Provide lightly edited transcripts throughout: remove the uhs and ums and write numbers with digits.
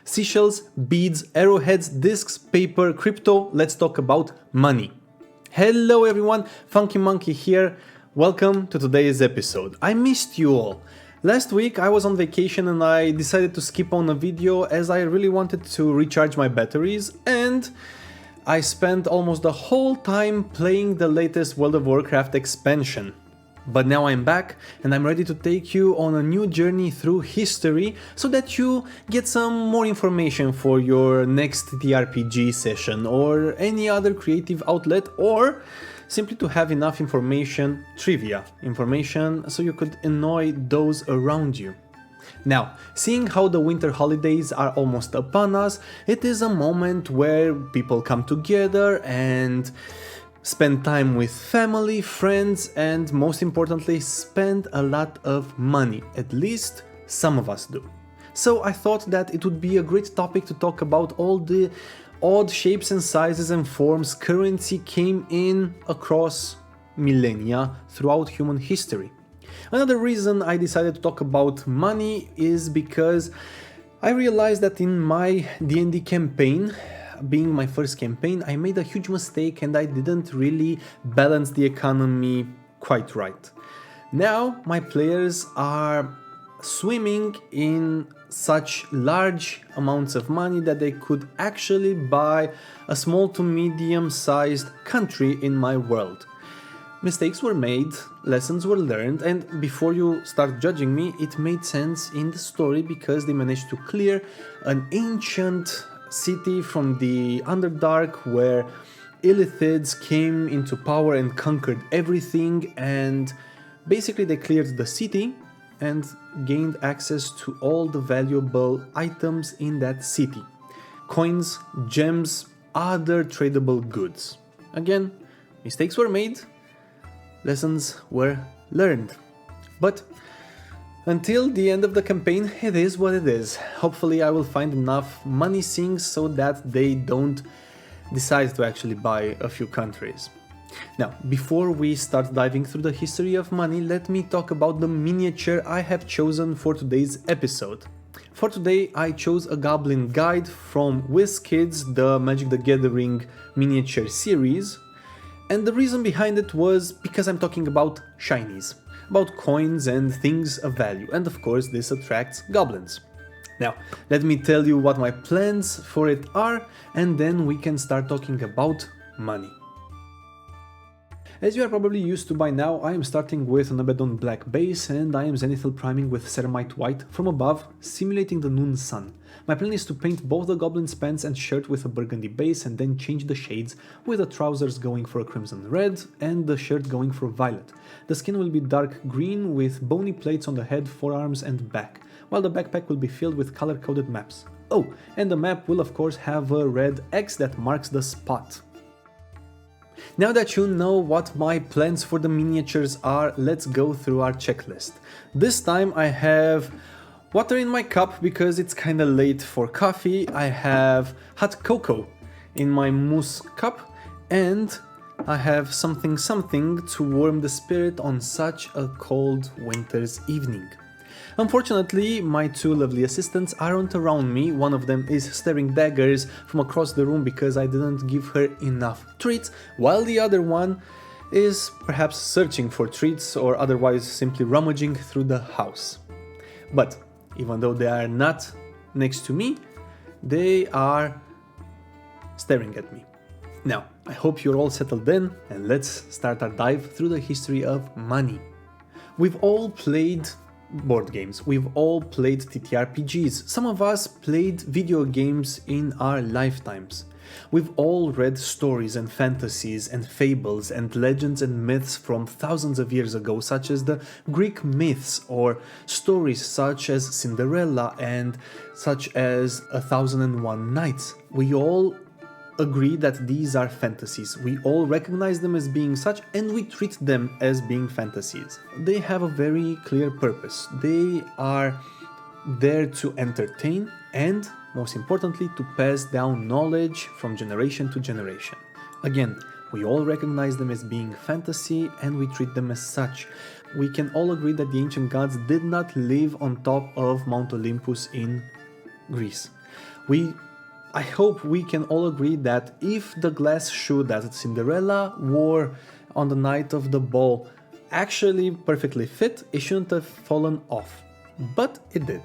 Seashells, beads, arrowheads, discs, paper, crypto. Let's talk about money. Hello everyone, Funky Monkey here. Welcome to today's episode. I missed you all. Last week I was on vacation and I decided to skip on a video as I really wanted to recharge my batteries, and I spent almost the whole time playing the latest World of Warcraft expansion. But now I'm back and I'm ready to take you on a new journey through history so that you get some more information for your next TTRPG session or any other creative outlet, or simply to have enough information, trivia information, so you could annoy those around you. Now, seeing how the winter holidays are almost upon us, it is a moment where people come together and spend time with family, friends, and most importantly, spend a lot of money. At least some of us do. So I thought that it would be a great topic to talk about all the odd shapes and sizes and forms currency came in across millennia throughout human history. Another reason I decided to talk about money is because I realized that in my D&D campaign, being my first campaign, I made a huge mistake and I didn't really balance the economy quite right. Now my players are swimming in such large amounts of money that they could actually buy a small to medium-sized country in my world. Mistakes were made, lessons were learned, and before you start judging me, it made sense in the story because they managed to clear an ancient city from the Underdark where Illithids came into power and conquered everything, and basically they cleared the city and gained access to all the valuable items in that city. Coins, gems, other tradable goods. Again, mistakes were made, lessons were learned. But until the end of the campaign, it is what it is. Hopefully I will find enough money sinks so that they don't decide to actually buy a few countries. Now, before we start diving through the history of money, let me talk about the miniature I have chosen for today's episode. For today, I chose a Goblin Guide from WizKids, the Magic the Gathering miniature series. And the reason behind it was because I'm talking about shinies, about coins and things of value, and of course this attracts goblins. Now, let me tell you what my plans for it are, and then we can start talking about money. As you are probably used to by now, I am starting with an Abaddon Black base and I am Zenithal priming with Ceramite White from above, simulating the noon sun. My plan is to paint both the goblin's pants and shirt with a burgundy base and then change the shades, with the trousers going for a crimson red and the shirt going for violet. The skin will be dark green with bony plates on the head, forearms and back, while the backpack will be filled with color-coded maps. Oh, and the map will of course have a red X that marks the spot. Now that you know what my plans for the miniatures are, let's go through our checklist. This time I have water in my cup because it's kinda late for coffee, I have hot cocoa in my mousse cup, and I have something to warm the spirit on such a cold winter's evening. Unfortunately, my two lovely assistants aren't around me. One of them is staring daggers from across the room because I didn't give her enough treats, while the other one is perhaps searching for treats or otherwise simply rummaging through the house. But even though they are not next to me, they are staring at me. Now, I hope you're all settled in, and let's start our dive through the history of money. We've all played board games, we've all played TTRPGs, some of us played video games in our lifetimes. We've all read stories and fantasies and fables and legends and myths from thousands of years ago, such as the Greek myths, or stories such as Cinderella and such as 1001 Nights. We all agree that these are fantasies. We all recognize them as being such, and we treat them as being fantasies. They have a very clear purpose. They are there to entertain and, most importantly, to pass down knowledge from generation to generation. Again, we all recognize them as being fantasy and we treat them as such. We can all agree that the ancient gods did not live on top of Mount Olympus in Greece. I hope we can all agree that if the glass shoe that Cinderella wore on the night of the ball actually perfectly fit, it shouldn't have fallen off. But it did.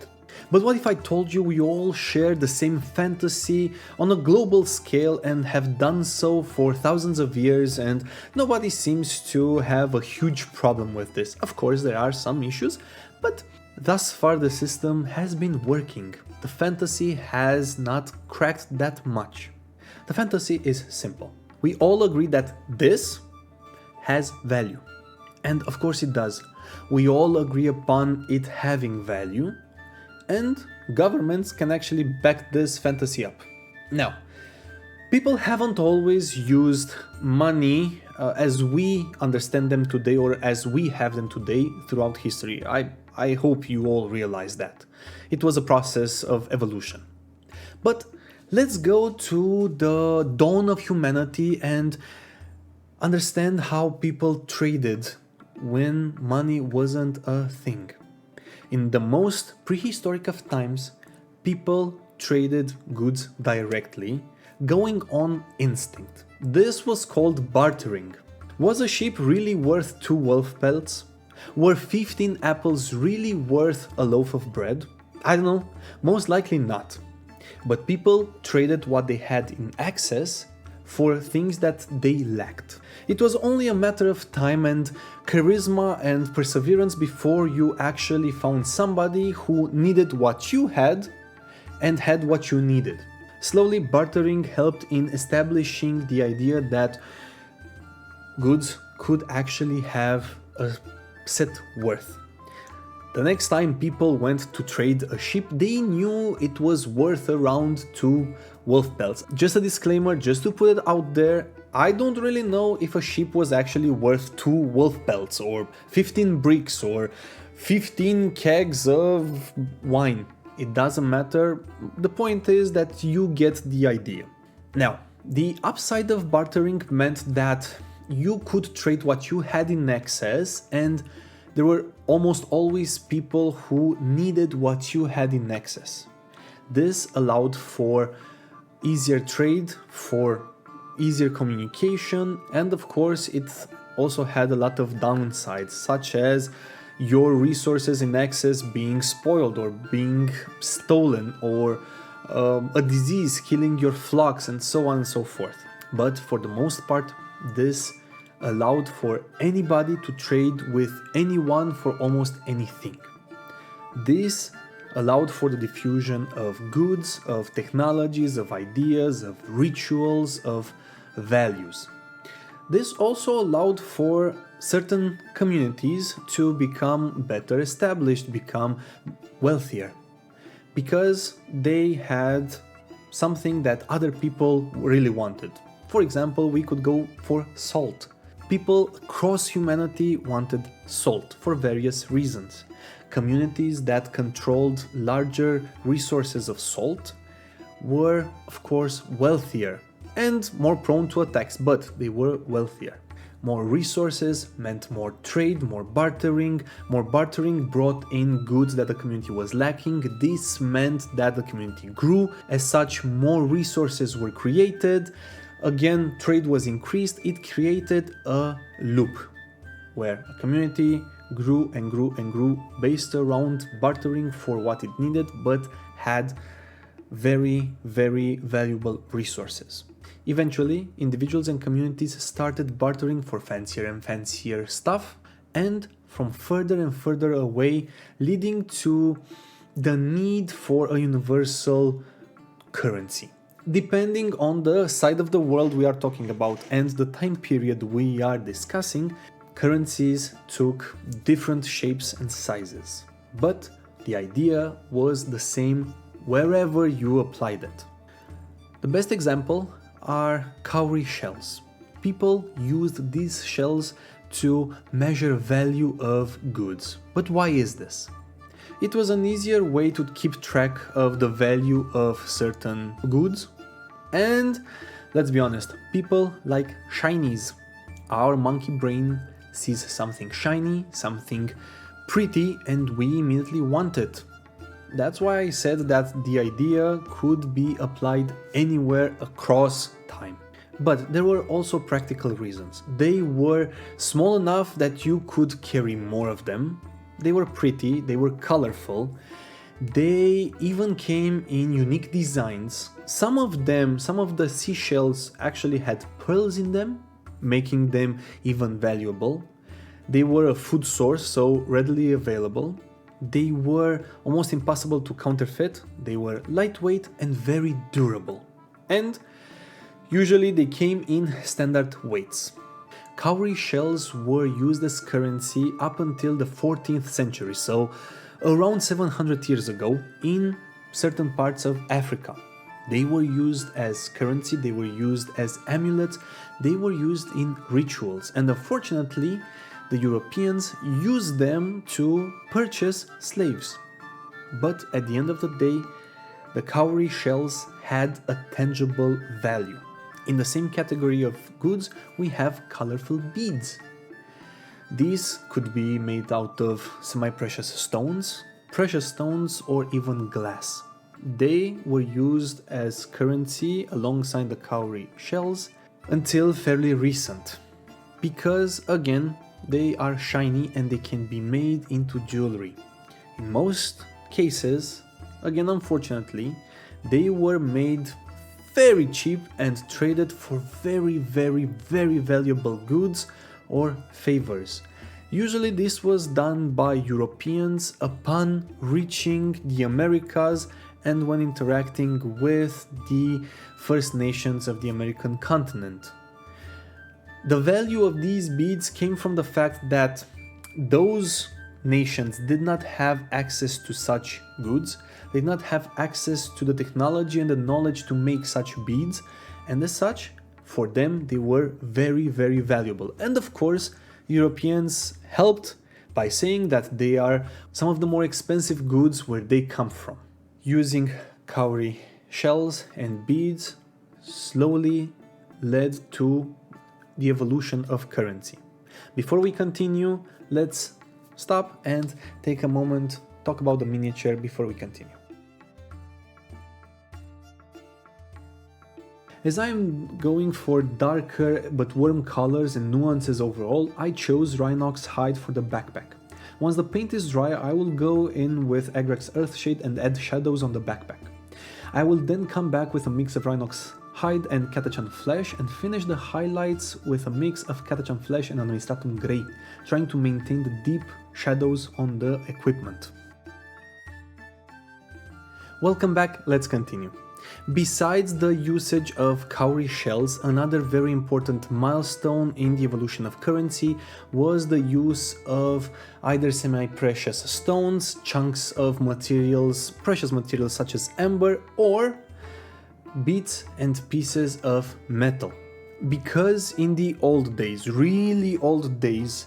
But what if I told you we all share the same fantasy on a global scale and have done so for thousands of years, and nobody seems to have a huge problem with this? Of course, there are some issues, but thus far the system has been working. The fantasy has not cracked that much. The fantasy is simple. We all agree that this has value. And of course it does. We all agree upon it having value, and governments can actually back this fantasy up. Now, people haven't always used money as we understand them today, or as we have them today throughout history. I hope you all realize that. It was a process of evolution. But let's go to the dawn of humanity and understand how people traded when money wasn't a thing. In the most prehistoric of times, people traded goods directly, going on instinct. This was called bartering. Was a sheep really worth 2 wolf pelts? Were 15 apples really worth a loaf of bread? I don't know, most likely not. But people traded what they had in excess for things that they lacked. It was only a matter of time and charisma and perseverance before you actually found somebody who needed what you had and had what you needed. Slowly, bartering helped in establishing the idea that goods could actually have a set worth. The next time people went to trade a sheep, they knew it was worth around 2 wolf pelts. Just a disclaimer, just to put it out there, I don't really know if a sheep was actually worth 2 wolf pelts or 15 bricks or 15 kegs of wine. It doesn't matter. The point is that you get the idea. Now, the upside of bartering meant that you could trade what you had in excess, and there were almost always people who needed what you had in excess. This allowed for easier trade, for easier communication, and of course it also had a lot of downsides, such as your resources in excess being spoiled or being stolen, or a disease killing your flocks, and so on and so forth. But for the most part, this allowed for anybody to trade with anyone for almost anything. This allowed for the diffusion of goods, of technologies, of ideas, of rituals, of values. This also allowed for certain communities to become better established, become wealthier, because they had something that other people really wanted. For example, we could go for salt. People across humanity wanted salt for various reasons. Communities that controlled larger resources of salt were, of course, wealthier and more prone to attacks, but they were wealthier. More resources meant more trade, more bartering. More bartering brought in goods that the community was lacking. This meant that the community grew. As such, more resources were created. Again, trade was increased. It created a loop where a community grew and grew and grew based around bartering for what it needed, but had very, very valuable resources. Eventually, individuals and communities started bartering for fancier and fancier stuff, and from further and further away, leading to the need for a universal currency. Depending on the side of the world we are talking about and the time period we are discussing, currencies took different shapes and sizes. But the idea was the same wherever you applied it. The best example are cowrie shells. People used these shells to measure value of goods. But why is this? It was an easier way to keep track of the value of certain goods. And let's be honest, people like shinies. Our monkey brain sees something shiny, something pretty, and we immediately want it. That's why I said that the idea could be applied anywhere across time. But there were also practical reasons. They were small enough that you could carry more of them. They were pretty, they were colorful. They even came in unique designs. Some of the seashells actually had pearls in them, making them even valuable. They were a food source, so readily available. They were almost impossible to counterfeit. They were lightweight and very durable. And usually they came in standard weights. Cowrie shells were used as currency up until the 14th century, so around 700 years ago, in certain parts of Africa. They were used as currency, they were used as amulets, they were used in rituals, and unfortunately, the Europeans used them to purchase slaves. But at the end of the day, the cowrie shells had a tangible value. In the same category of goods, we have colorful beads. These could be made out of semi-precious stones, precious stones, or even glass. They were used as currency alongside the cowrie shells until fairly recent, because again, they are shiny and they can be made into jewelry. In most cases, again unfortunately, they were made very cheap and traded for very valuable goods or favors. Usually this was done by Europeans upon reaching the Americas and when interacting with the First Nations of the American continent. The value of these beads came from the fact that those nations did not have access to such goods, they did not have access to the technology and the knowledge to make such beads, and as such, for them they were very valuable. And of course, Europeans helped by saying that they are some of the more expensive goods where they come from. Using cowrie shells and beads slowly led to the evolution of currency. Before we continue, let's stop and take a moment, talk about the miniature before we continue. As I'm going for darker but warm colors and nuances overall, I chose Rhinox hide for the backpack. Once the paint is dry, I will go in with Agrax Earthshade and add shadows on the backpack. I will then come back with a mix of Rhinox hide and Catachan flesh and finish the highlights with a mix of Catachan flesh and Administratum grey, trying to maintain the deep shadows on the equipment. Welcome back, let's continue. Besides the usage of cowrie shells, another very important milestone in the evolution of currency was the use of either semi-precious stones, chunks of materials, precious materials such as amber, or bits and pieces of metal. Because in the old days, really old days,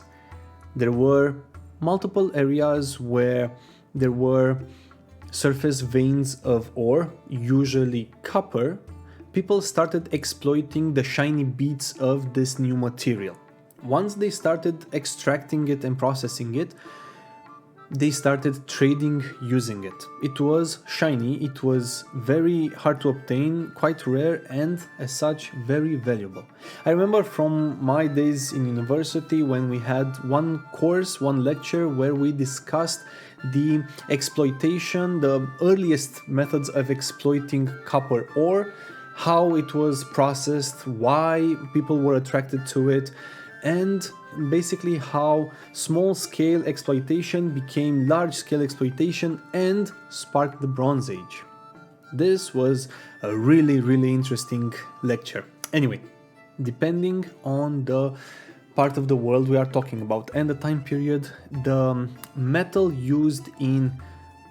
there were multiple areas where there were surface veins of ore, usually copper, people started exploiting the shiny bits of this new material. Once they started extracting it and processing it, they started trading using it. It was shiny, it was very hard to obtain, quite rare, and as such very valuable. I remember from my days in university when we had one course, one lecture where we discussed the exploitation, the earliest methods of exploiting copper ore, how it was processed, why people were attracted to it, and basically how small-scale exploitation became large-scale exploitation and sparked the Bronze Age. This was a really interesting lecture. Anyway, depending on the part of the world we are talking about and the time period, the metal used in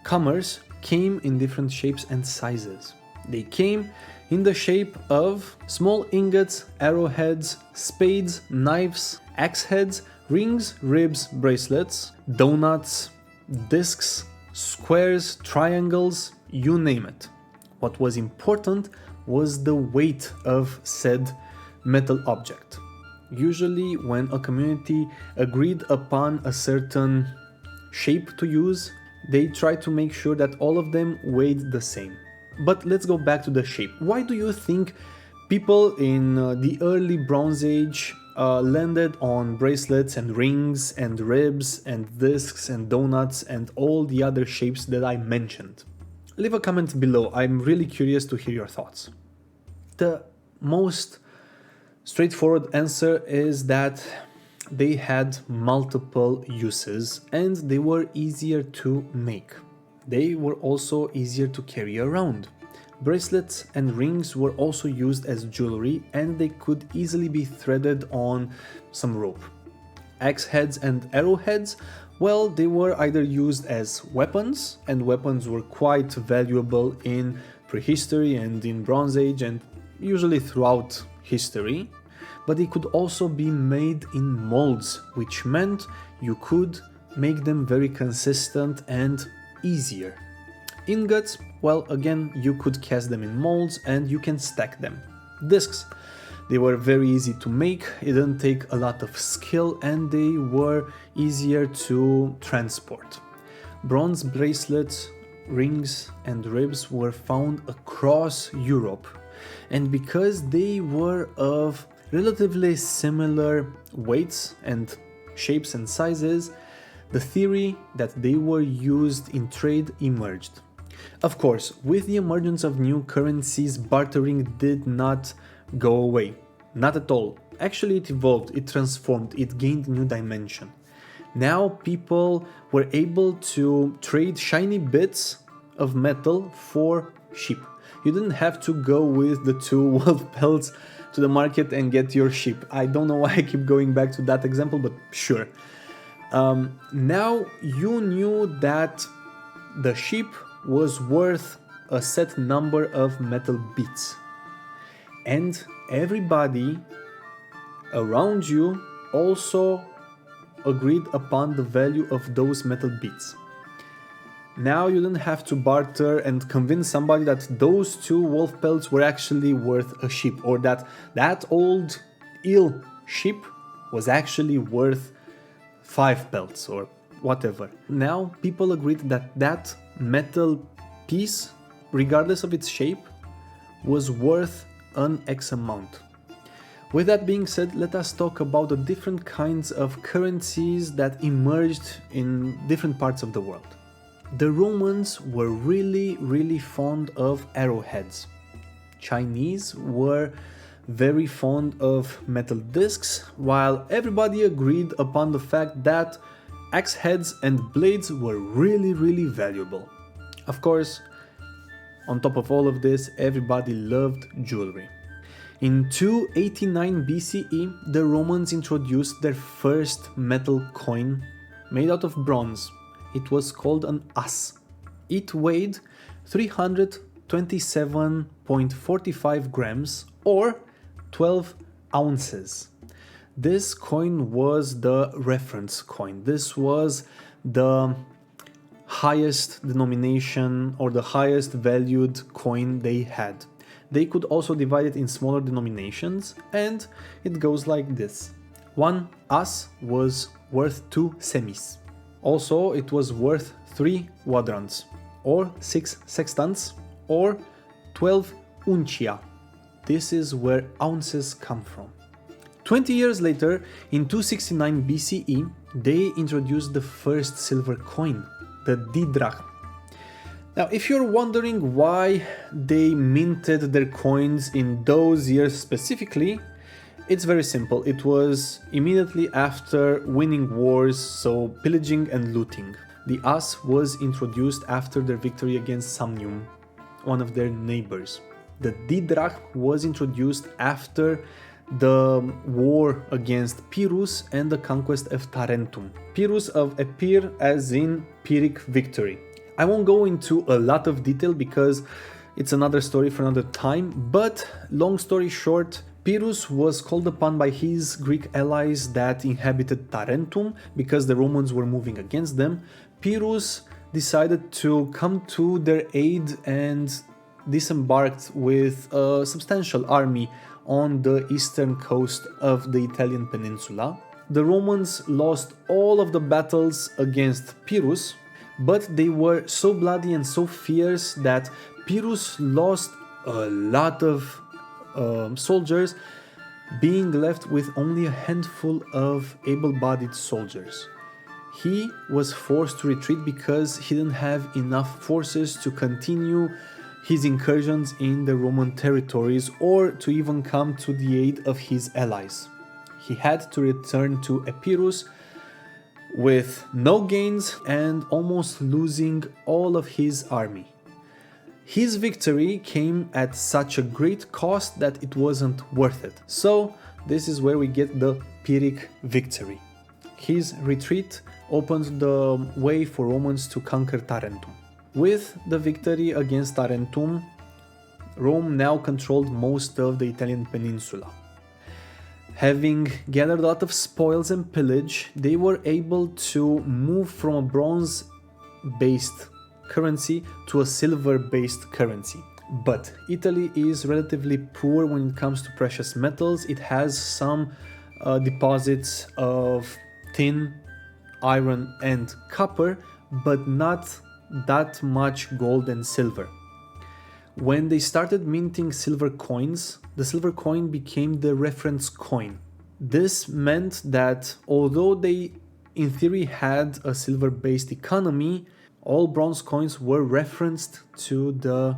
commerce came in different shapes and sizes. They came in the shape of small ingots, arrowheads, spades, knives, axe heads, rings, ribs, bracelets, donuts, discs, squares, triangles, you name it. What was important was the weight of said metal object. Usually when a community agreed upon a certain shape to use, They tried to make sure that all of them weighed the same. But let's go back to the shape. Why do you think people in the early Bronze Age landed on bracelets and rings and ribs and discs and donuts and all the other shapes that I mentioned? Leave a comment below, I'm really curious to hear your thoughts. The most straightforward answer is that they had multiple uses and they were easier to make. They were also easier to carry around. Bracelets and rings were also used as jewelry and they could easily be threaded on some rope. Axe heads and arrowheads, well, they were either used as weapons, and weapons were quite valuable in prehistory and in Bronze Age and usually throughout history, but they could also be made in molds, which meant you could make them very consistent and easier. Ingots, well, again, you could cast them in molds and you can stack them. Discs, they were very easy to make, it didn't take a lot of skill and they were easier to transport. Bronze bracelets, rings and ribs were found across Europe, and because they were of relatively similar weights and shapes and sizes, the theory that they were used in trade emerged. Of course, with the emergence of new currencies, bartering did not go away. Not at all. Actually, it evolved, it transformed, it gained new dimension. Now people were able to trade shiny bits of metal for sheep. You didn't have to go with the 2 wolf pelts to the market and get your sheep. I don't know why I keep going back to that example, but sure. Now you knew that the sheep was worth a set number of metal bits, and everybody around you also agreed upon the value of those metal bits. Now you didn't have to barter and convince somebody that those 2 wolf pelts were actually worth a sheep, or that that old eel sheep was actually worth 5 pelts or whatever. Now people agreed that that metal piece, regardless of its shape, was worth an X amount. With that being said, let us talk about the different kinds of currencies that emerged in different parts of the world. The Romans were really fond of arrowheads. Chinese were very fond of metal discs, while everybody agreed upon the fact that axe heads and blades were really valuable. Of course, on top of all of this, everybody loved jewelry. In 289 BCE, the Romans introduced their first metal coin made out of bronze. It was called an as. It weighed 327.45 grams or 12 ounces. This coin was the reference coin. This was the highest denomination or the highest valued coin they had. They could also divide it in smaller denominations, and it goes like this. 1 as was worth 2 semis. Also, it was worth 3 quadrants, or 6 sextants, or 12 uncia. This is where ounces come from. 20 years later, in 269 BCE, they introduced the first silver coin, the Deea. Now, if you're wondering why they minted their coins in those years specifically, it's very simple. It was immediately after winning wars, so pillaging and looting. The as was introduced after their victory against Samnium, one of their neighbors. The Deea was introduced after the war against Pyrrhus and the conquest of Tarentum. Pyrrhus of Epir as in Pyrrhic victory. I won't go into a lot of detail because it's another story for another time, but long story short, Pyrrhus was called upon by his Greek allies that inhabited Tarentum because the Romans were moving against them. Pyrrhus decided to come to their aid and disembarked with a substantial army on the eastern coast of the Italian peninsula. The Romans lost all of the battles against Pyrrhus, but they were so bloody and so fierce that Pyrrhus lost a lot of soldiers, being left with only a handful of able-bodied soldiers. He was forced to retreat because he didn't have enough forces to continue his incursions in the Roman territories or to even come to the aid of his allies. He had to return to Epirus with no gains and almost losing all of his army. His victory came at such a great cost that it wasn't worth it. So this is where we get the Pyrrhic victory. His retreat opened the way for Romans to conquer Tarentum. With the victory against Tarentum, Rome now controlled most of the Italian peninsula. Having gathered a lot of spoils and pillage, they were able to move from a bronze-based currency to a silver-based currency. But Italy is relatively poor when it comes to precious metals. It has some deposits of tin, iron and copper, but not that much gold and silver. When they started minting silver coins, the silver coin became the reference coin. This meant that although they in theory had a silver-based economy, all bronze coins were referenced to the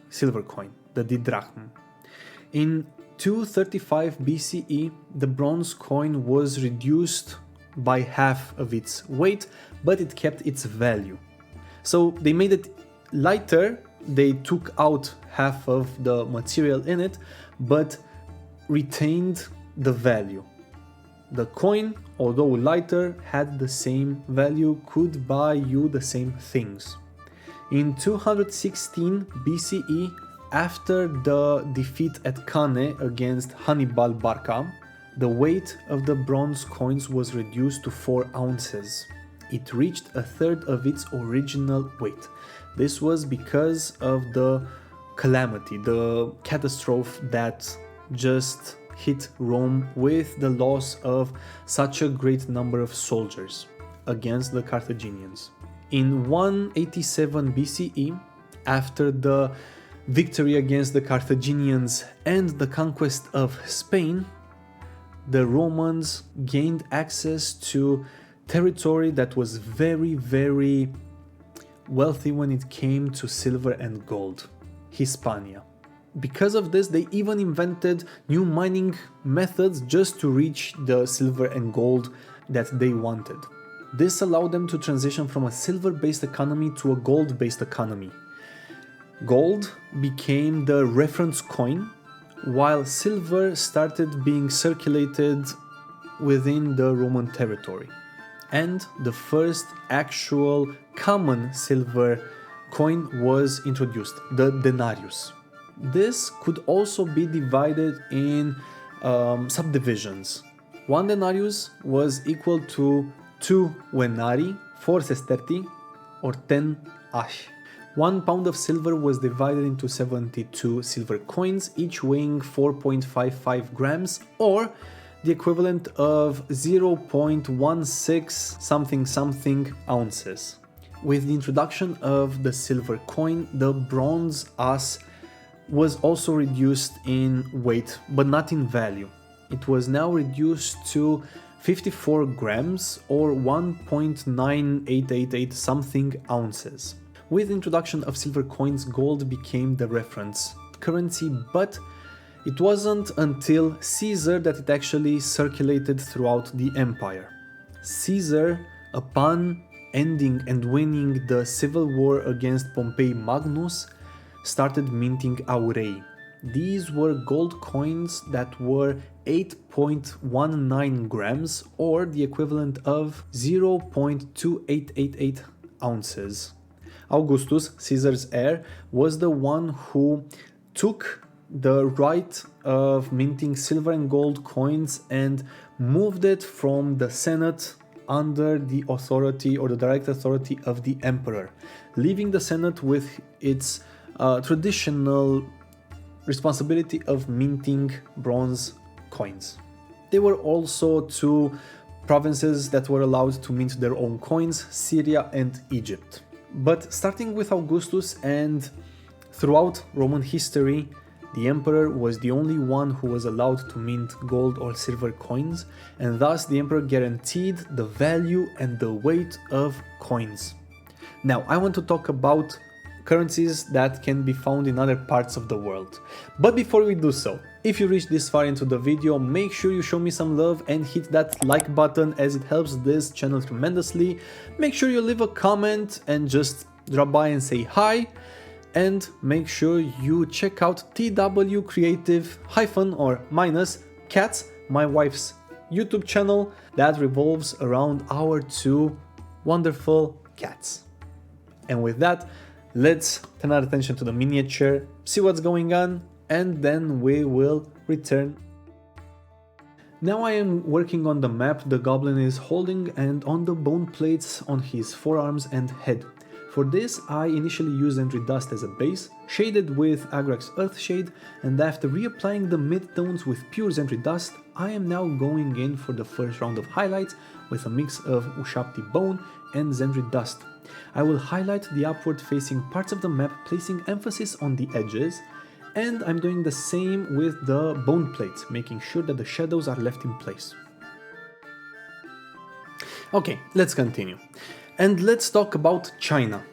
silver coin, the didrachm. In 235 BCE, the bronze coin was reduced by half of its weight, but it kept its value. So they made it lighter, they took out half of the material in it, but retained the value. The coin, although lighter, had the same value, could buy you the same things. In 216 BCE, after the defeat at Cannae against Hannibal Barca, the weight of the bronze coins was reduced to 4 ounces. It reached a third of its original weight. This was because of the calamity, the catastrophe that just hit Rome with the loss of such a great number of soldiers against the Carthaginians. In 187 BCE, after the victory against the Carthaginians and the conquest of Spain, the Romans gained access to territory that was very, very wealthy when it came to silver and gold, Hispania. Because of this, they even invented new mining methods just to reach the silver and gold that they wanted. This allowed them to transition from a silver-based economy to a gold-based economy. Gold became the reference coin, while silver started being circulated within the Roman territory. And the first actual common silver coin was introduced, the denarius. This could also be divided in subdivisions. 1 denarius was equal to 2 venari, 4 sesterti, or 10 ași. 1 pound of silver was divided into 72 silver coins, each weighing 4.55 grams, or the equivalent of 0.16 something ounces. With the introduction of the silver coin, the bronze as was also reduced in weight, but not in value. It was now reduced to 54 grams or 1.9888 something ounces. With the introduction of silver coins, gold became the reference currency, but it wasn't until Caesar that it actually circulated throughout the empire. Caesar, upon ending and winning the civil war against Pompey Magnus, started minting aurei. These were gold coins that were 8.19 grams or the equivalent of 0.2888 ounces. Augustus, Caesar's heir, was the one who took the right of minting silver and gold coins and moved it from the Senate under the authority or the direct authority of the emperor, leaving the Senate with its traditional responsibility of minting bronze coins. There were also 2 provinces that were allowed to mint their own coins, Syria and Egypt. But starting with Augustus and throughout Roman history, the emperor was the only one who was allowed to mint gold or silver coins, and thus the emperor guaranteed the value and the weight of coins. Now, I want to talk about currencies that can be found in other parts of the world. But before we do so, if you reached this far into the video, make sure you show me some love and hit that like button, as it helps this channel tremendously. Make sure you leave a comment and just drop by and say hi. And make sure you check out TW Creative Cats, my wife's YouTube channel that revolves around our two wonderful cats. And with that, let's turn our attention to the miniature, see what's going on, and then we will return. Now I am working on the map the goblin is holding and on the bone plates on his forearms and head. For this, I initially used Entry Dust as a base, shaded with Agrax Earthshade, and after reapplying the mid-tones with pure Entry Dust, I am now going in for the first round of highlights with a mix of Ushapti Bone and Zendri Dust. I will highlight the upward-facing parts of the map, placing emphasis on the edges, and I'm doing the same with the bone plates, making sure that the shadows are left in place. Okay, let's continue. And let's talk about China.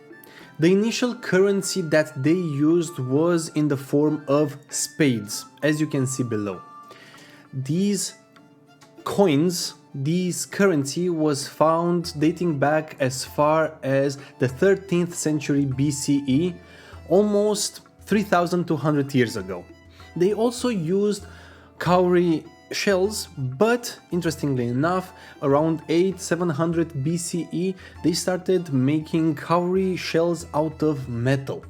The initial currency that they used was in the form of spades, as you can see below. These coins, this currency was found dating back as far as the 13th century BCE, almost 3,200 years ago. They also used cowrie shells, but interestingly enough, around 700 BCE, they started making cowrie shells out of metal.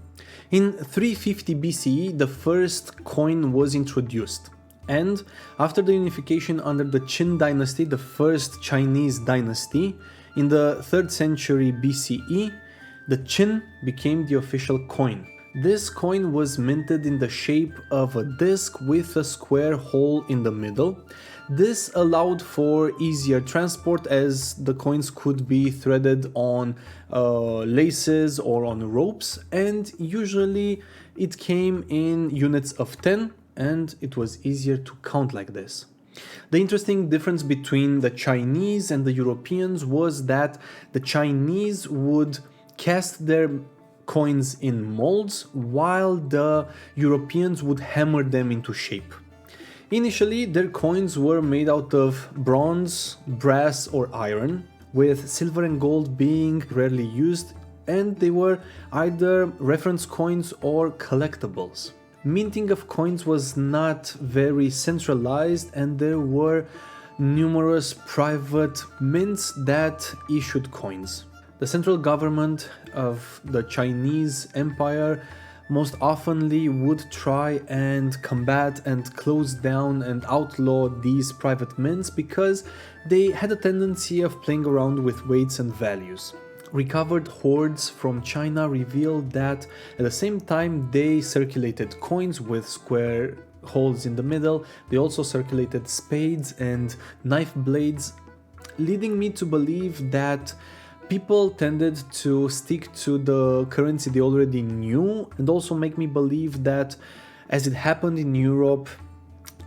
In 350 BCE, the first coin was introduced. And after the unification under the Qin dynasty, the first Chinese dynasty, in the 3rd century BCE, the Qin became the official coin. This coin was minted in the shape of a disc with a square hole in the middle. This allowed for easier transport, as the coins could be threaded on laces or on ropes, and usually it came in units of 10, and it was easier to count like this. The interesting difference between the Chinese and the Europeans was that the Chinese would cast their coins in molds, while the Europeans would hammer them into shape. Initially, their coins were made out of bronze, brass or iron, with silver and gold being rarely used, and they were either reference coins or collectibles. Minting of coins was not very centralized, and there were numerous private mints that issued coins. The central government of the Chinese Empire most oftenly would try and combat and close down and outlaw these private mints because they had a tendency of playing around with weights and values. Recovered hoards from China revealed that at the same time they circulated coins with square holes in the middle, they also circulated spades and knife blades, leading me to believe that people tended to stick to the currency they already knew, and also make me believe that, as it happened in Europe,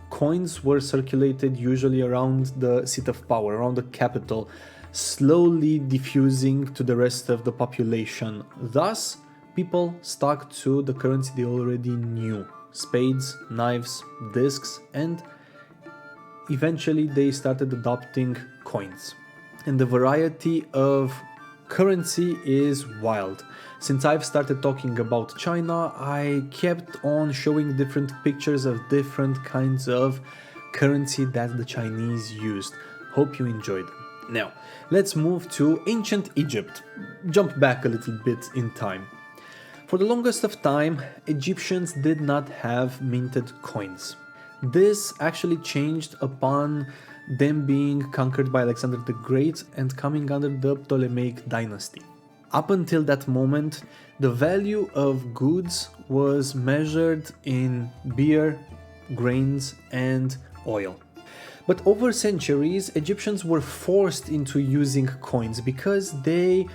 coins were circulated usually around the seat of power, around the capital, slowly diffusing to the rest of the population. Thus, people stuck to the currency they already knew: spades, knives, discs, and eventually they started adopting coins. And the variety of currency is wild. Since I've started talking about China, I kept on showing different pictures of different kinds of currency that the Chinese used. Hope you enjoyed them. Now, let's move to ancient Egypt. Jump back a little bit in time. For the longest of time, Egyptians did not have minted coins. This actually changed upon them being conquered by Alexander the Great and coming under the Ptolemaic dynasty. Up until that moment, the value of goods was measured in beer, grains, and oil. But over centuries, Egyptians were forced into using coins because they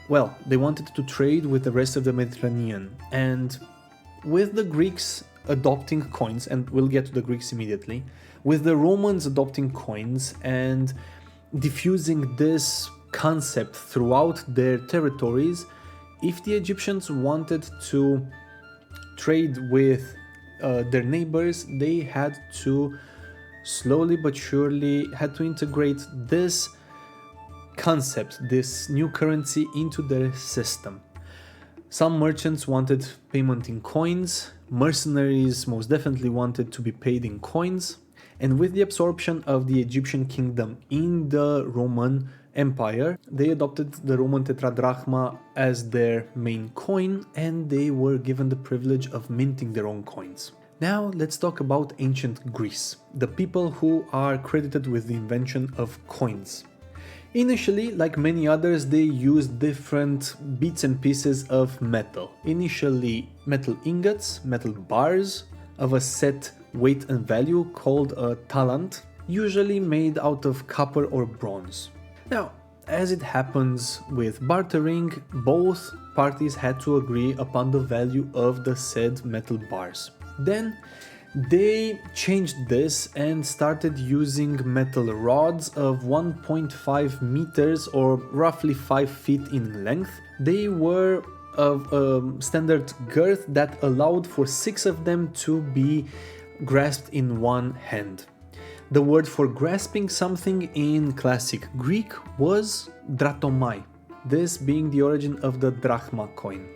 Well, they wanted to trade with the rest of the Mediterranean, and with the Greeks adopting coins, and we'll get to the Greeks immediately, with the Romans adopting coins and diffusing this concept throughout their territories, if the Egyptians wanted to trade with their neighbors, they had to slowly but surely had to integrate this concept, this new currency, into their system. Some merchants wanted payment in coins, mercenaries most definitely wanted to be paid in coins, and with the absorption of the Egyptian kingdom in the Roman Empire, they adopted the Roman tetradrachma as their main coin, and they were given the privilege of minting their own coins. Now let's talk about ancient Greece, the people who are credited with the invention of coins. Initially, like many others, they used different bits and pieces of metal. Initially, metal ingots, metal bars of a set weight and value called a talent, usually made out of copper or bronze. Now, as it happens with bartering, both parties had to agree upon the value of the said metal bars. Then they changed this and started using metal rods of 1.5 meters or roughly 5 feet in length. They were of a standard girth that allowed for 6 of them to be grasped in one hand. The word for grasping something in classic Greek was dratomai, this being the origin of the drachma coin.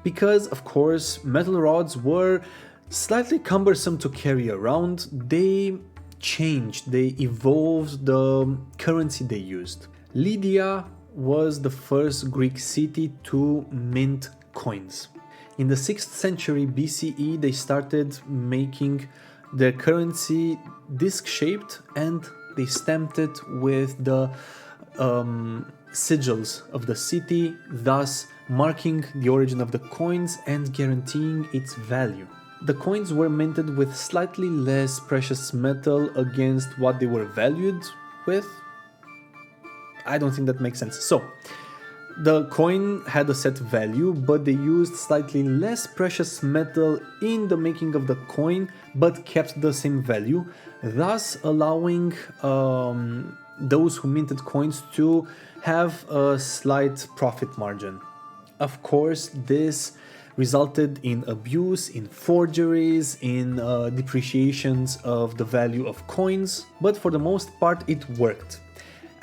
Because, of course, metal rods were slightly cumbersome to carry around, they evolved the currency they used. Lydia was the first Greek city to mint coins. In the 6th century BCE, they started making their currency disc-shaped and they stamped it with the sigils of the city, thus marking the origin of the coins and guaranteeing its value. The coins were minted with slightly less precious metal against what they were valued with. I don't think that makes sense. So, the coin had a set value, but they used slightly less precious metal in the making of the coin, but kept the same value, thus allowing those who minted coins to have a slight profit margin. Of course, this resulted in abuse, in forgeries, in depreciations of the value of coins, but for the most part it worked.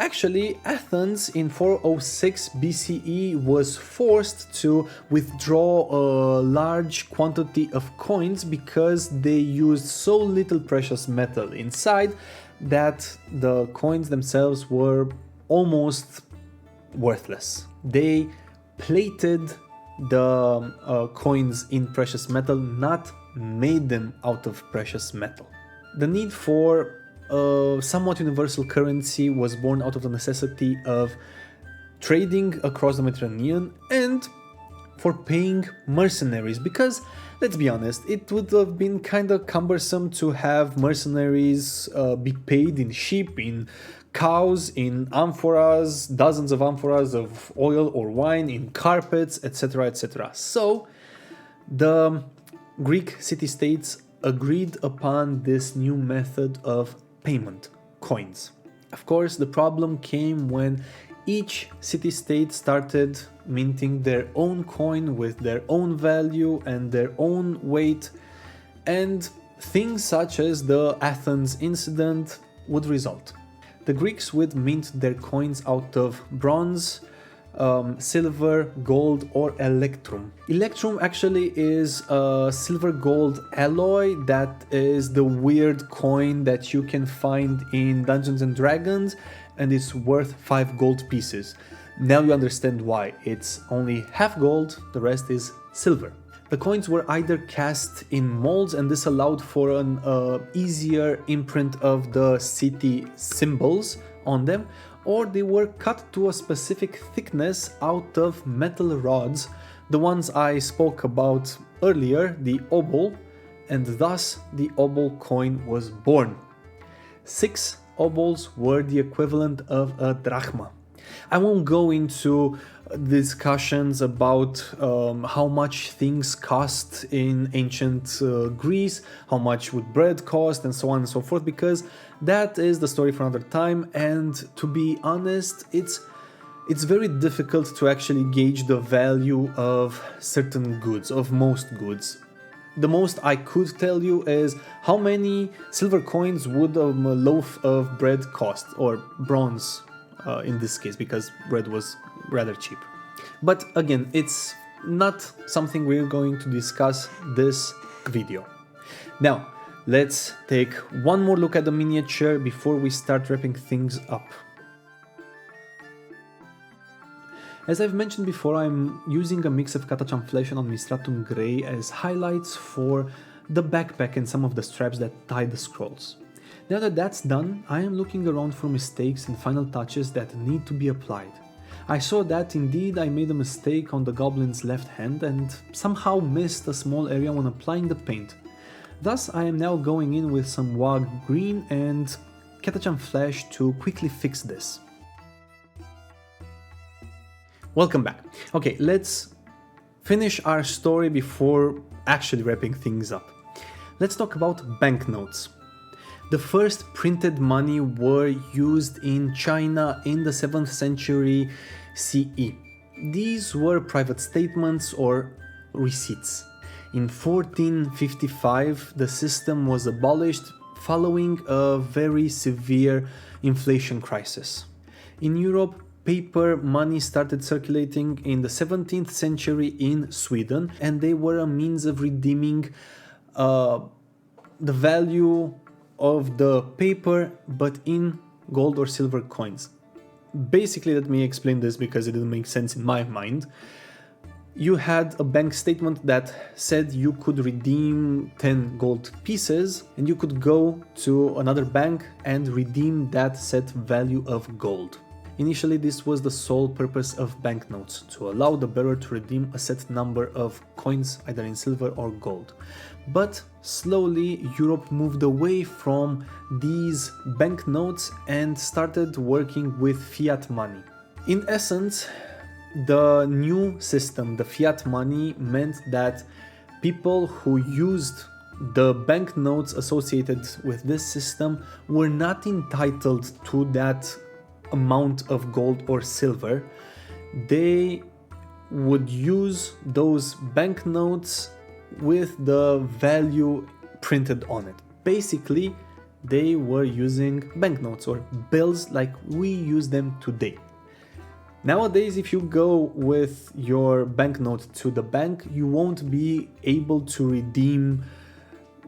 Actually, Athens in 406 BCE was forced to withdraw a large quantity of coins because they used so little precious metal inside that the coins themselves were almost worthless. They plated the coins in precious metal, not made them out of precious metal. The need for a somewhat universal currency was born out of the necessity of trading across the Mediterranean and for paying mercenaries, because let's be honest, it would have been kind of cumbersome to have mercenaries be paid in sheep, in cows, in amphoras, dozens of amphoras of oil or wine, in carpets, etc., etc. So the Greek city-states agreed upon this new method of payment, coins. Of course, the problem came when each city-state started minting their own coin with their own value and their own weight, and things such as the Athens incident would result. The Greeks would mint their coins out of bronze, silver, gold, or electrum. Electrum actually is a silver-gold alloy that is the weird coin that you can find in Dungeons and Dragons, and it's worth 5 gold pieces. Now you understand why. It's only half gold, the rest is silver. The coins were either cast in molds, and this allowed for an easier imprint of the city symbols on them, or they were cut to a specific thickness out of metal rods, the ones I spoke about earlier, the obol, and thus the obol coin was born. 6 obols were the equivalent of a drachma. I won't go into discussions about how much things cost in ancient Greece, how much would bread cost, and so on and so forth, because that is the story for another time. And to be honest, it's very difficult to actually gauge the value of certain goods, of most goods. The most I could tell you is how many silver coins would a loaf of bread cost, or bronze in this case, because bread was rather cheap. But again, it's not something we're going to discuss this video. Now, let's take one more look at the miniature before we start wrapping things up. As I've mentioned before, I'm using a mix of Katachan Flesh and Administratum Grey as highlights for the backpack and some of the straps that tie the scrolls. Now that that's done, I am looking around for mistakes and final touches that need to be applied. I saw that indeed I made a mistake on the goblin's left hand and somehow missed a small area when applying the paint. Thus I am now going in with some WAG green and Katachan Flesh to quickly fix this. Welcome back. Okay, let's finish our story before actually wrapping things up. Let's talk about banknotes. The first printed money were used in China in the 7th century CE. These were private statements or receipts. In 1455, the system was abolished following a very severe inflation crisis. In Europe, paper money started circulating in the 17th century in Sweden, and they were a means of redeeming the value of the paper, but in gold or silver coins. Basically, let me explain this because it didn't make sense in my mind. You had a bank statement that said you could redeem 10 gold pieces, and you could go to another bank and redeem that set value of gold. Initially, this was the sole purpose of banknotes, to allow the bearer to redeem a set number of coins, either in silver or gold. But slowly, Europe moved away from these banknotes and started working with fiat money. In essence, the new system, the fiat money, meant that people who used the banknotes associated with this system were not entitled to that amount of gold or silver. They would use those banknotes with the value printed on it. Basically, they were using banknotes or bills like we use them today. Nowadays, if you go with your banknote to the bank, you won't be able to redeem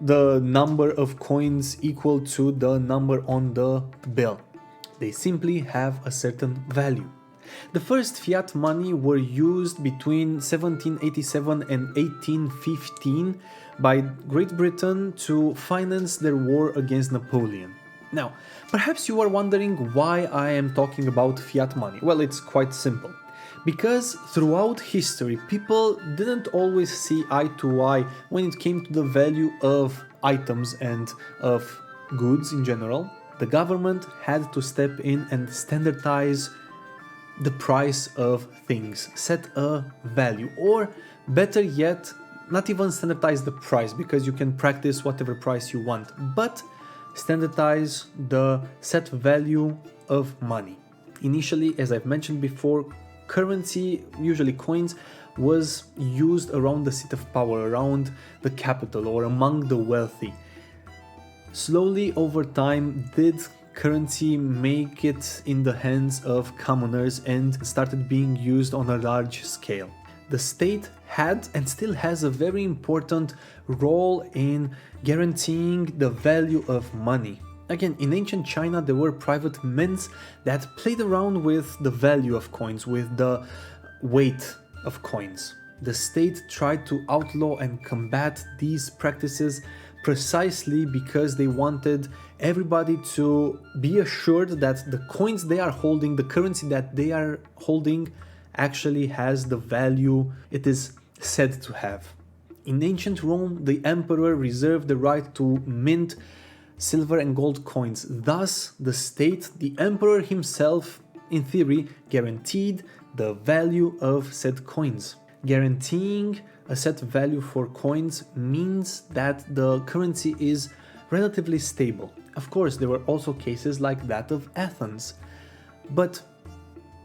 the number of coins equal to the number on the bill. They simply have a certain value. The first fiat money were used between 1787 and 1815 by Great Britain to finance their war against Napoleon. Now, perhaps you are wondering why I am talking about fiat money. Well, it's quite simple. Because throughout history, people didn't always see eye to eye when it came to the value of items and of goods in general. The government had to step in and standardize the price of things, set a value, or better yet, not even standardize the price, because you can practice whatever price you want, but standardize the set value of money. Initially, as I've mentioned before, currency, usually coins, was used around the seat of power, around the capital, or among the wealthy. Slowly over time, did currency make it in the hands of commoners and started being used on a large scale. The state had and still has a very important role in guaranteeing the value of money. Again, in ancient China, there were private mints that played around with the value of coins, with the weight of coins. The state tried to outlaw and combat these practices precisely because they wanted everybody to be assured that the coins they are holding, the currency that they are holding, actually has the value it is said to have. In ancient Rome, the emperor reserved the right to mint silver and gold coins. Thus, the state, the emperor himself, in theory, guaranteed the value of said coins. Guaranteeing a set value for coins means that the currency is relatively stable. Of course, there were also cases like that of Athens, but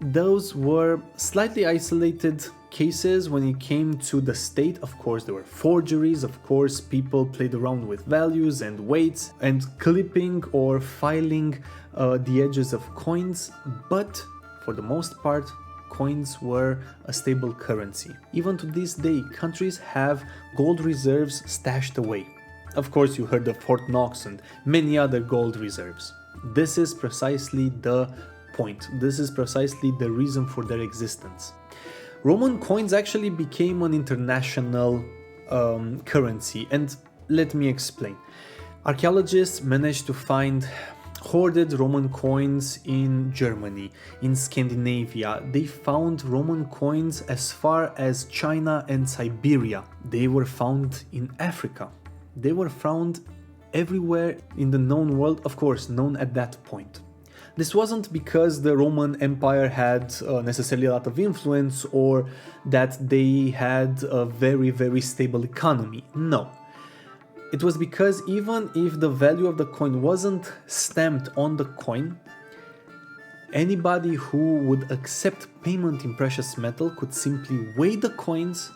those were slightly isolated cases when it came to the state. Of course, there were forgeries, of course, people played around with values and weights and clipping or filing the edges of coins, but for the most part, coins were a stable currency. Even to this day, countries have gold reserves stashed away. Of course, you heard of Fort Knox and many other gold reserves. This is precisely the point. This is precisely the reason for their existence. Roman coins actually became an international currency, and let me explain. Archaeologists managed to find hoarded Roman coins in Germany, in Scandinavia. They found Roman coins as far as China and Siberia. They were found in Africa. They were found everywhere in the known world, of course, known at that point. This wasn't because the Roman Empire had necessarily a lot of influence or that they had a very, very stable economy. No. It was because even if the value of the coin wasn't stamped on the coin, anybody who would accept payment in precious metal could simply weigh the coins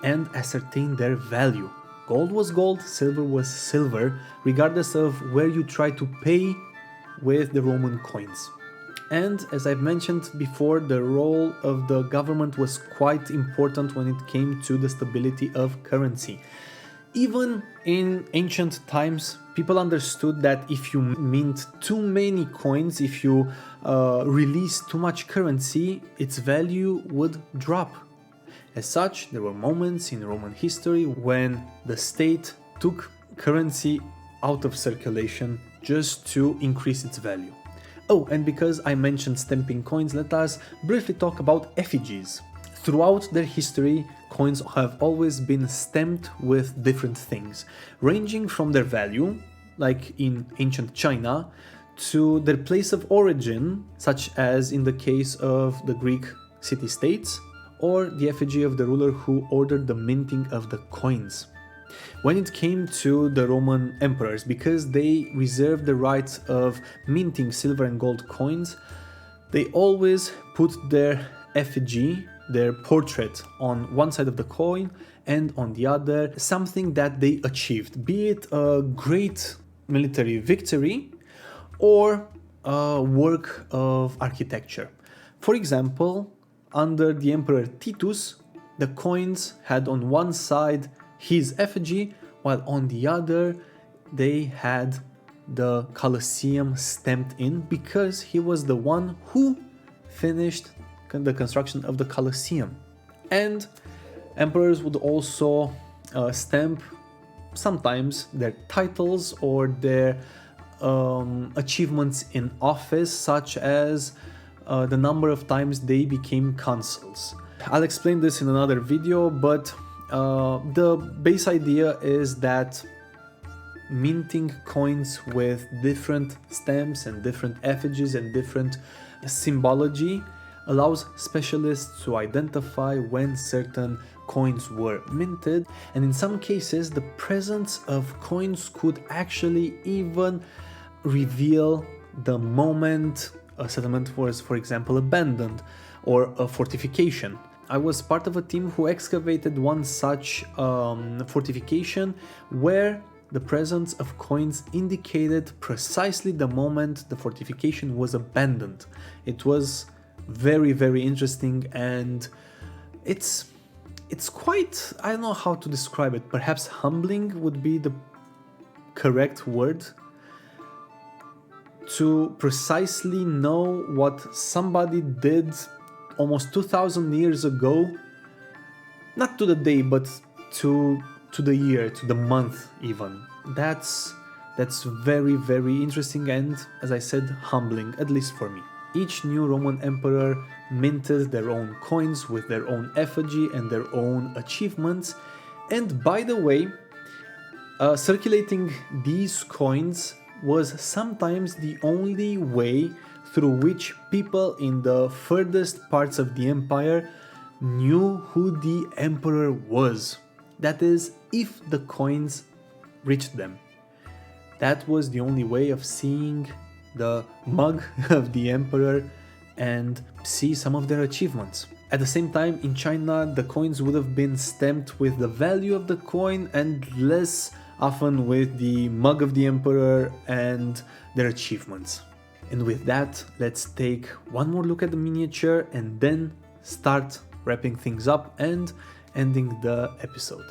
and ascertain their value. Gold was gold, silver was silver, regardless of where you try to pay with the Roman coins. And as I've mentioned before, the role of the government was quite important when it came to the stability of currency. Even in ancient times, people understood that if you mint too many coins, if you release too much currency, its value would drop. As such, there were moments in Roman history when the state took currency out of circulation just to increase its value. Oh, and because I mentioned stamping coins, let us briefly talk about effigies. Throughout their history, coins have always been stamped with different things, ranging from their value, like in ancient China, to their place of origin, such as in the case of the Greek city-states, or the effigy of the ruler who ordered the minting of the coins. When it came to the Roman emperors, because they reserved the right of minting silver and gold coins, they always put their effigy, their portrait, on one side of the coin and on the other something that they achieved, be it a great military victory or a work of architecture. For example, under the Emperor Titus, the coins had on one side his effigy, while on the other they had the Colosseum stamped in, because he was the one who finished the construction of the Colosseum. And emperors would also stamp sometimes their titles or their achievements in office, such as the number of times they became consuls. I'll explain this in another video, but the base idea is that minting coins with different stamps and different effigies and different symbology allows specialists to identify when certain coins were minted, and in some cases the presence of coins could actually even reveal the moment a settlement was, for example, abandoned, or a fortification. I was part of a team who excavated one such fortification where the presence of coins indicated precisely the moment the fortification was abandoned. It was very, very interesting, and it's quite, I don't know how to describe it, perhaps humbling would be the correct word, to precisely know what somebody did almost 2000 years ago, not to the day, but to the year, to the month even. That's very, very interesting and, as I said, humbling, at least for me. Each new Roman emperor minted their own coins with their own effigy and their own achievements. And by the way, circulating these coins was sometimes the only way through which people in the furthest parts of the empire knew who the emperor was. That is, if the coins reached them. That was the only way of seeing the mug of the emperor and see some of their achievements. At the same time, in China, the coins would have been stamped with the value of the coin and less often with the mug of the emperor and their achievements. And with that, let's take one more look at the miniature and then start wrapping things up and ending the episode.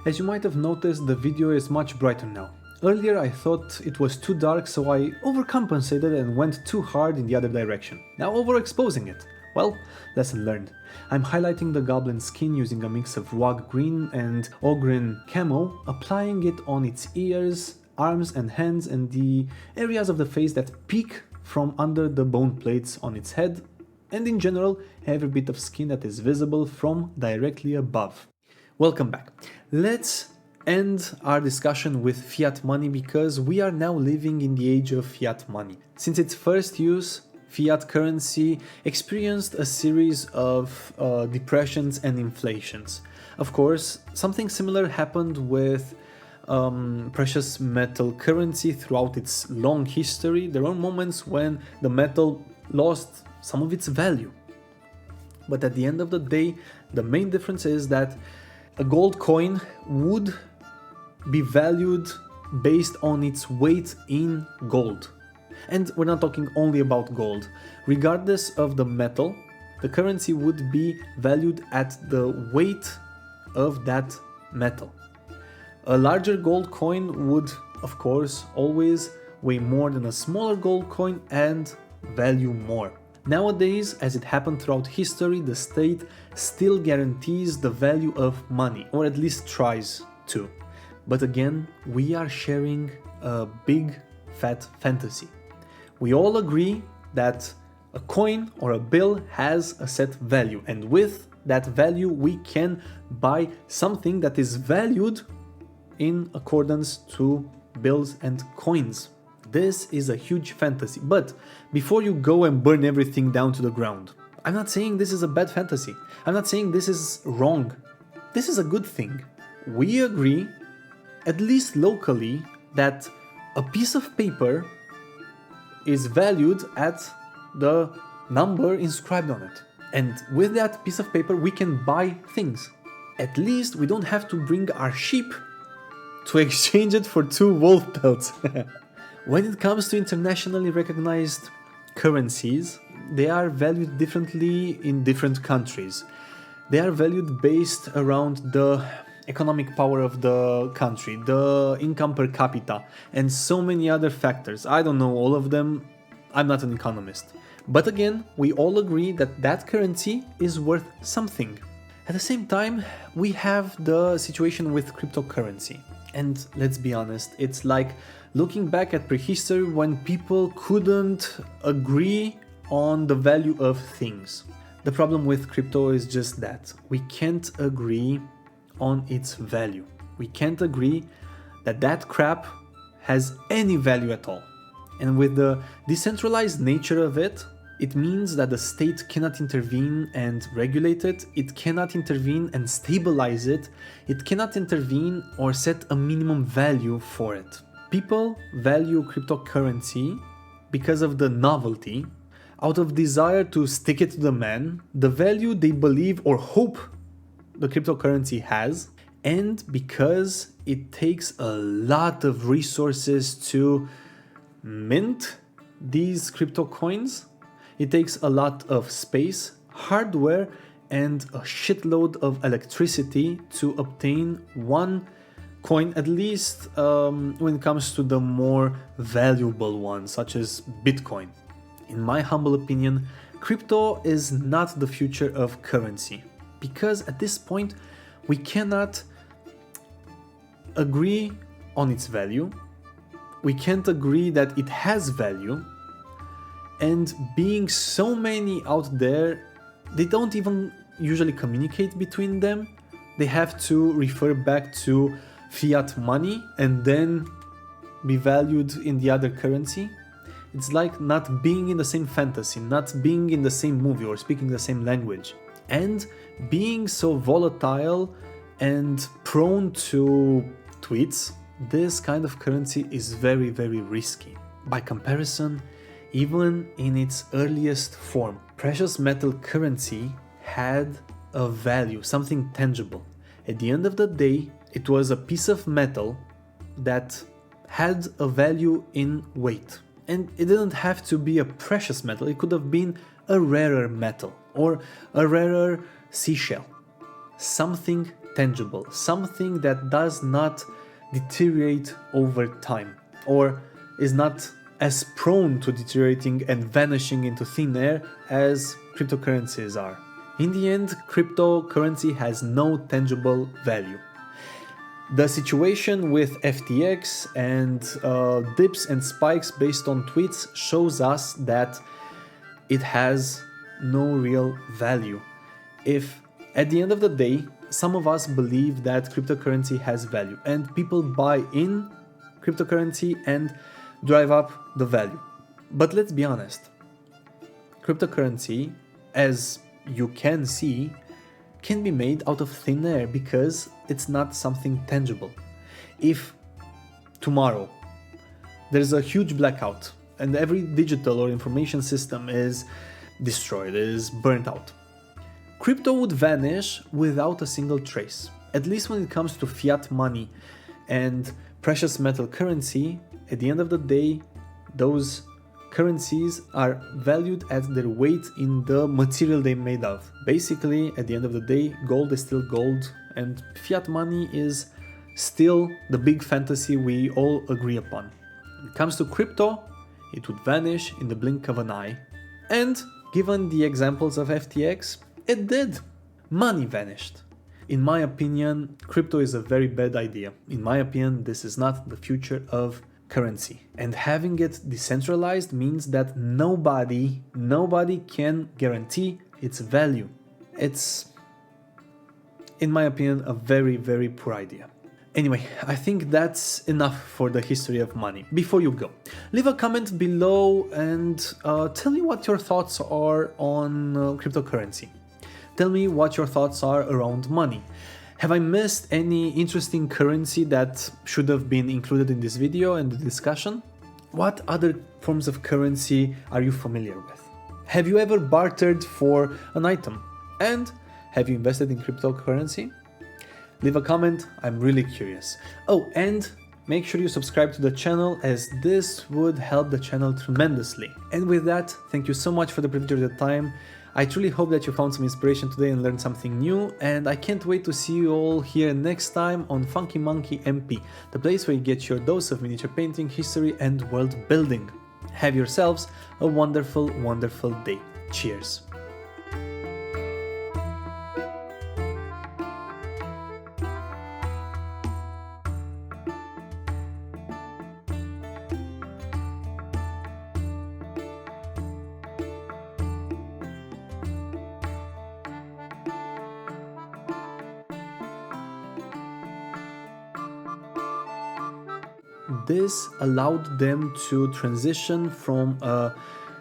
As you might have noticed, the video is much brighter now. Earlier I thought it was too dark, so I overcompensated and went too hard in the other direction, now overexposing it. Well, lesson learned. I'm highlighting the goblin skin using a mix of rock green and ogre camo, applying it on its ears, arms and hands and the areas of the face that peek from under the bone plates on its head, and in general every bit of skin that is visible from directly above. Welcome back. Let's end our discussion with fiat money because we are now living in the age of fiat money. Since its first use, fiat currency experienced a series of depressions and inflations. Of course, something similar happened with precious metal currency throughout its long history. There were moments when the metal lost some of its value. But at the end of the day, the main difference is that a gold coin would be valued based on its weight in gold. And we're not talking only about gold. Regardless of the metal, the currency would be valued at the weight of that metal. A larger gold coin would, of course, always weigh more than a smaller gold coin and value more. Nowadays, as it happened throughout history, the state still guarantees the value of money, or at least tries to. But again, we are sharing a big fat fantasy. We all agree that a coin or a bill has a set value, and with that value we can buy something that is valued in accordance to bills and coins. This is a huge fantasy, but before you go and burn everything down to the ground, I'm not saying this is a bad fantasy. I'm not saying this is wrong. This is a good thing. We agree, at least locally, that a piece of paper is valued at the number inscribed on it. And with that piece of paper we can buy things. At least we don't have to bring our sheep to exchange it for 2 wolf pelts. When it comes to internationally recognized currencies, they are valued differently in different countries. They are valued based around the economic power of the country, the income per capita, and so many other factors. I don't know all of them, I'm not an economist. But again, we all agree that that currency is worth something. At the same time, we have the situation with cryptocurrency. And let's be honest, it's like looking back at prehistory when people couldn't agree on the value of things. The problem with crypto is just that. We can't agree on its value. We can't agree that that crap has any value at all. And with the decentralized nature of it, it means that the state cannot intervene and regulate it, it cannot intervene and stabilize it, it cannot intervene or set a minimum value for it. People value cryptocurrency because of the novelty, out of desire to stick it to the man, the value they believe or hope the cryptocurrency has, and because it takes a lot of resources to mint these crypto coins. It takes a lot of space, hardware, and a shitload of electricity to obtain one coin, at least when it comes to the more valuable ones, such as Bitcoin. In my humble opinion, crypto is not the future of currency, because at this point we cannot agree on its value, we can't agree that it has value, and being so many out there, they don't even usually communicate between them. They have to refer back to fiat money and then be valued in the other currency. It's like not being in the same fantasy, not being in the same movie or speaking the same language. And being so volatile and prone to tweets, this kind of currency is very, very risky. By comparison, even in its earliest form, precious metal currency had a value, something tangible. At the end of the day, it was a piece of metal that had a value in weight. And it didn't have to be a precious metal, it could have been a rarer metal or a rarer seashell. Something tangible, something that does not deteriorate over time or is not as prone to deteriorating and vanishing into thin air as cryptocurrencies are. In the end, cryptocurrency has no tangible value. The situation with FTX and dips and spikes based on tweets shows us that it has no real value. If at the end of the day, some of us believe that cryptocurrency has value and people buy in cryptocurrency and drive up the value. But let's be honest, cryptocurrency, as you can see, can be made out of thin air because it's not something tangible. If tomorrow there's a huge blackout and every digital or information system is destroyed, is burnt out, crypto would vanish without a single trace. At least when it comes to fiat money and precious metal currency, at the end of the day, those currencies are valued at their weight in the material they made of. Basically, at the end of the day, gold is still gold and fiat money is still the big fantasy we all agree upon. When it comes to crypto, it would vanish in the blink of an eye. And given the examples of FTX, it did. Money vanished. In my opinion, crypto is a very bad idea. In my opinion, this is not the future of currency. And having it decentralized means that nobody can guarantee its value. It's, in my opinion, a very, very poor idea. Anyway, I think that's enough for the history of money. Before you go, leave a comment below and tell me what your thoughts are on cryptocurrency. Tell me what your thoughts are around money. Have I missed any interesting currency that should have been included in this video and the discussion? What other forms of currency are you familiar with? Have you ever bartered for an item? And have you invested in cryptocurrency? Leave a comment, I'm really curious. Oh, and make sure you subscribe to the channel as this would help the channel tremendously. And with that, thank you so much for the privilege of your time. I truly hope that you found some inspiration today and learned something new, and I can't wait to see you all here next time on Funky Monkey MP, the place where you get your dose of miniature painting, history and world building. Have yourselves a wonderful, wonderful day. Cheers! This allowed them to transition from a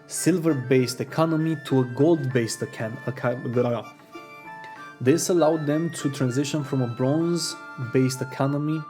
silver-based economy to a gold-based This allowed them to transition from a bronze-based economy